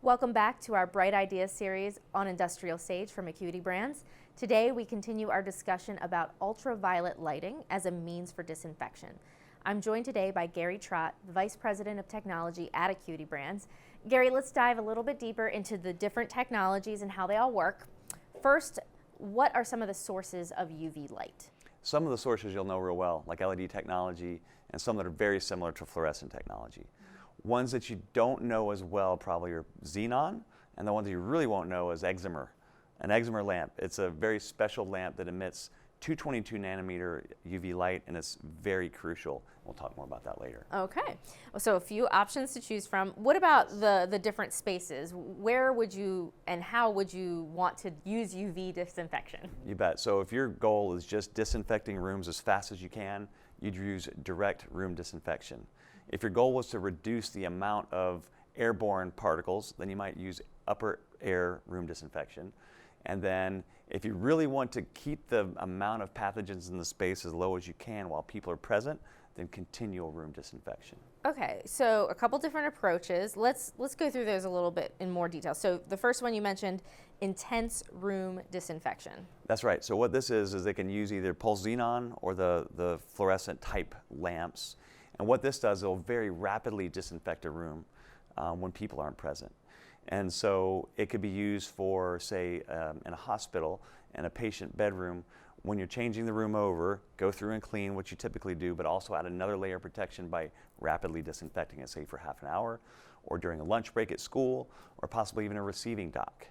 Welcome back to our Bright Ideas series on Industrial Sage from Acuity Brands. Today we continue our discussion about ultraviolet lighting as a means for disinfection. I'm joined today by Gary Trott, Vice President of Technology at Acuity Brands. Gary, let's dive a little bit deeper into the different technologies and how they all work. First, what are some of the sources of UV light? Some of the sources you'll know real well, like LED technology, and some that are very similar to fluorescent technology. Ones that you don't know as well probably are xenon, and the ones that you really won't know is excimer. An excimer lamp, it's a very special lamp that emits 222 nanometer UV light, and it's very crucial. We'll talk more about that later. Okay, so a few options to choose from. What about the different spaces? Where would you and how would you want to use UV disinfection? You bet. So if your goal is just disinfecting rooms as fast as you can, you'd use direct room disinfection. If your goal was to reduce the amount of airborne particles, then you might use upper air room disinfection. And then if you really want to keep the amount of pathogens in the space as low as you can while people are present, then continual room disinfection. Okay, so a couple different approaches. Let's go through those a little bit in more detail. So the first one you mentioned, intense room disinfection. That's right. So what this is they can use either pulse xenon or the fluorescent type lamps. And what this does, it'll very rapidly disinfect a room when people aren't present. And so it could be used for, say, in a hospital and a patient bedroom. When you're changing the room over, go through and clean what you typically do, but also add another layer of protection by rapidly disinfecting it, say for half an hour, or during a lunch break at school, or possibly even a receiving dock.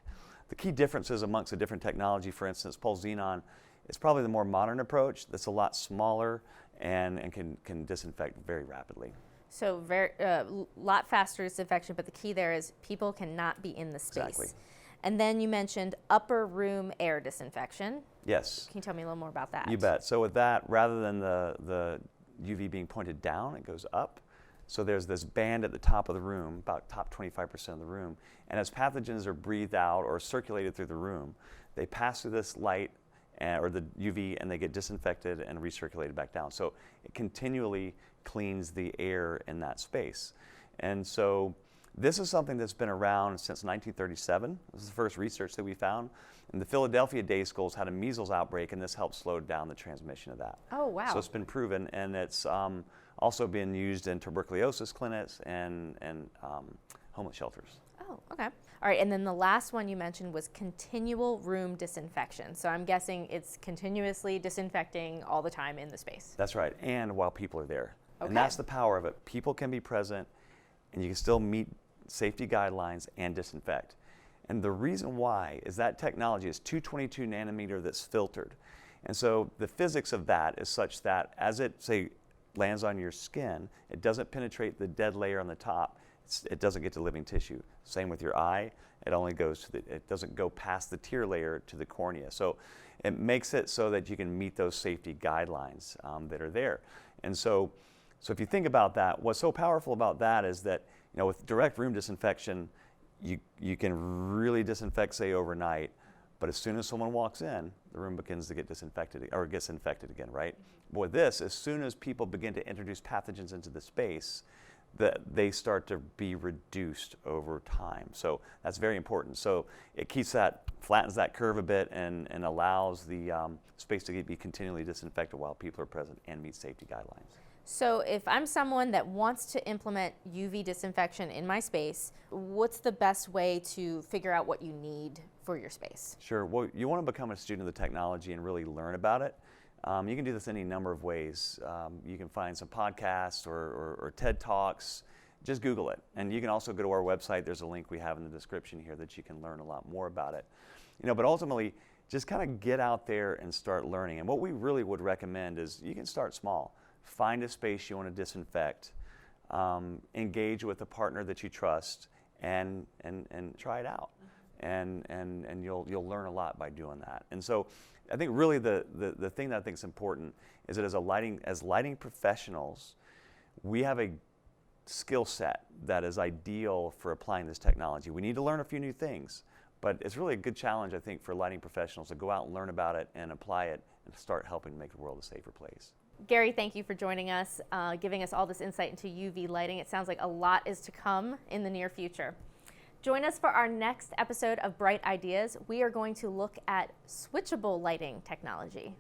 The key differences amongst the different technology, for instance, pulse xenon, is probably the more modern approach that's a lot smaller and can disinfect very rapidly. So very lot faster disinfection, but the key there is people cannot be in the space. Exactly. And then you mentioned upper room air disinfection. Yes. Can you tell me a little more about that? You bet. So with that, rather than the UV being pointed down, it goes up. So there's this band at the top of the room, about top 25% of the room, and as pathogens are breathed out or circulated through the room, they pass through this light or the UV, and they get disinfected and recirculated back down. So it continually cleans the air in that space. And so this is something that's been around since 1937. This is the first research that we found. And the Philadelphia day schools had a measles outbreak, and this helped slow down the transmission of that. Oh, wow. So it's been proven, and it's also been used in tuberculosis clinics and homeless shelters. Oh, okay. All right, and then the last one you mentioned was continual room disinfection. So I'm guessing it's continuously disinfecting all the time in the space. That's right, and while people are there. Okay. And that's the power of it. People can be present, and you can still meet safety guidelines and disinfect. And the reason why is that technology is 222 nanometer that's filtered. And so the physics of that is such that as it, say, lands on your skin, it doesn't penetrate the dead layer on the top. It doesn't get to living tissue. Same with your eye. It only goes to it doesn't go past the tear layer to the cornea. So it makes it so that you can meet those safety guidelines that are there. And so if you think about that, what's so powerful about that is that, you know, with direct room disinfection, you can really disinfect, say, overnight, but as soon as someone walks in, the room begins to get disinfected or gets infected again, right? But with this, as soon as people begin to introduce pathogens into the space, they start to be reduced over time. So that's very important. So it flattens that curve a bit and allows the space to be continually disinfected while people are present and meet safety guidelines. So if I'm someone that wants to implement UV disinfection in my space, what's the best way to figure out what you need for your space? Sure. Well, you want to become a student of the technology and really learn about it. You can do this any number of ways. You can find some podcasts or TED Talks. Just Google it. And you can also go to our website. There's a link we have in the description here that you can learn a lot more about it. You know, but ultimately, just kind of get out there and start learning. And what we really would recommend is you can start small. Find a space you want to disinfect. Engage with a partner that you trust, and try it out. And you'll learn a lot by doing that. And so I think really the thing that I think is important is that as lighting professionals, we have a skill set that is ideal for applying this technology. We need to learn a few new things, but it's really a good challenge, I think, for lighting professionals to go out and learn about it and apply it and start helping to make the world a safer place. Gary, thank you for joining us, giving us all this insight into UV lighting. It sounds like a lot is to come in the near future. Join us for our next episode of Bright Ideas. We are going to look at switchable lighting technology.